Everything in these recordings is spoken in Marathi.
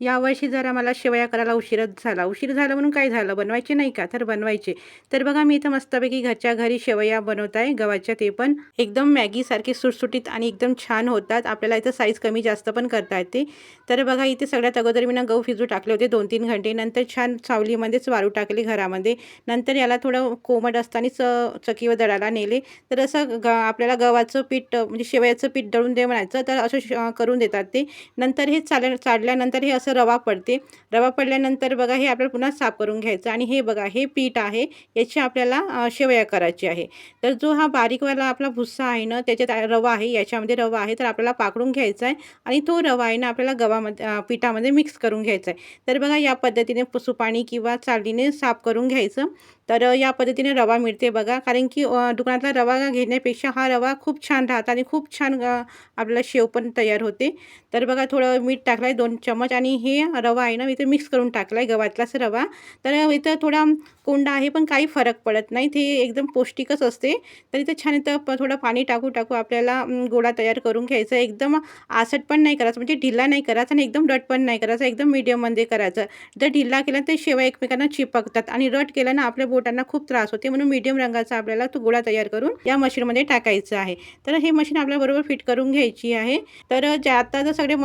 यावर्षी जरा मला शेवया करायला उशीरच झाला. उशीर झाला म्हणून काय झालं, बनवायचे नाही का? तर बनवायचे. तर बघा मी इथं मस्तपैकी घरच्या घरी शेवया बनवत आहे गव्हाच्या, ते पण एकदम मॅगीसारखे सुटसुटीत आणि एकदम छान होतात. आपल्याला इथं साईज कमी जास्त पण करता येते. तर बघा इथे सगळ्यात अगोदर मी गहू भिजू टाकले होते 2-3 घंटे. नंतर छान सावलीमध्येच वाळू टाकले घरामध्ये. नंतर याला थोडं कोमट असतानाच चक्कीवर दळायला नेले. तर असं आपल्याला गव्हाचं पीठ म्हणजे शेवयाचं पीठ दळून दे म्हणायचं, तर असं करून देतात ते. नंतर हे चाळल्यानंतर हे असं रवा पडते. रवा पडल्यानंतर बघा हे आपल्याला पुन्हा साफ करून घ्यायचं आणि हे बघा हे पीठ आहे, याची आपल्याला शेवया करायची आहे. तर जो हा बारीकवाला आपला भुस्सा आहे ना, त्याच्यात रवा आहे, याच्यामध्ये रवा आहे, तर आपल्याला पाकडून घ्यायचा आहे आणि तो रवा आहे ना आपल्याला गव्हामध्ये पिठामध्ये मिक्स करून घ्यायचा आहे. तर बघा या पद्धतीने सुपाणी किंवा चाळणीने साफ करून घ्यायचं. तर या पद्धतीने रवा मिळते बघा, कारण की दुकानातला रवा घेण्यापेक्षा हा रवा खूप छान राहतो आणि खूप छान आपल्याला शेव पण तयार होते. तर बघा थोडं मीठ टाकलं आहे 2 चमच आणि हे रवा आहे ना इथे मिक्स करून टाकला आहे गव्हातलाच रवा. तर इथं थोडा कोंडा आहे पण काही फरक पडत नाही, ते एकदम पौष्टिकच असते. तर इथं छान इथं थोडं पाणी टाकू आपल्याला गोळा तयार करून घ्यायचा. एकदम आसट पण नाही करायचं, म्हणजे ढिला नाही करायचा आणि एकदम रट पण नाही करायचा, एकदम मीडियममध्ये करायचं. जर ढिला केला तर शेवया एकमेकांना चिपकतात आणि रट केला ना आपल्या बोटांना खूप त्रास होते. म्हणून मीडियम रंगाचा आपल्याला तो गोळा तयार करून या मशीनमध्ये टाकायचं आहे. तर हे मशीन आपल्याला बरोबर फिट करून घ्यायची आहे. तर आता तर सगळे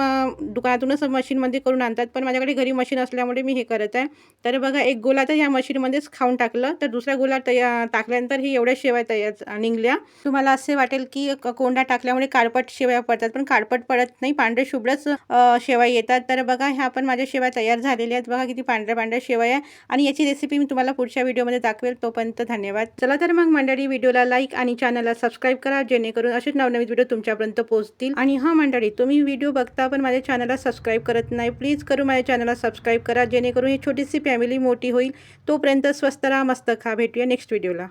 दुकानातूनच मशीनमध्ये करून आणतात, पण माझ्याकडे घरी मशीन असल्यामुळे मी हे करत आहे. तर बघा एक गोळा तर या मशीनमध्येच खाऊन टाकलं, तर दुसरा गोळा टाकल्यानंतर ही एवढ्या शेवया तयार निघल्या. तुम्हाला असे वाटेल की कोंडा टाकल्यामुळे काळपट शेवया पडतात, पण काळपट पडत नाही, पांढरे शुभ्रच शेवया येतात. तर बघा ह्या पण माझ्या शेवया तयार झालेल्या आहेत. बघा किती पांढऱ्या पांढऱ्या शेवया, आणि याची रेसिपी मी तुम्हाला पुढच्या व्हिडिओमध्ये दाखवेल. तोपर्यंत धन्यवाद. चला तर मग मंडळी, व्हिडिओला लाईक आणि चॅनलला सबस्क्राईब करा, जेणेकरून असेच नवनवीन व्हिडिओ तुमच्यापर्यंत पोहोचतील. आणि हां मंडळी, तुम्ही व्हिडिओ बघता पण माझ्या चॅनलला सबस्क्राईब करत नाही, प्लीज करून माझ्या चॅनलला सबस्क्राईब करा, जेणेकरून ही छोटीशी फॅमिली मोठी होईल. तोपर्यंत स्वस्त राहा, मस्त खा. भेटूया नेक्स्ट व्हिडिओला.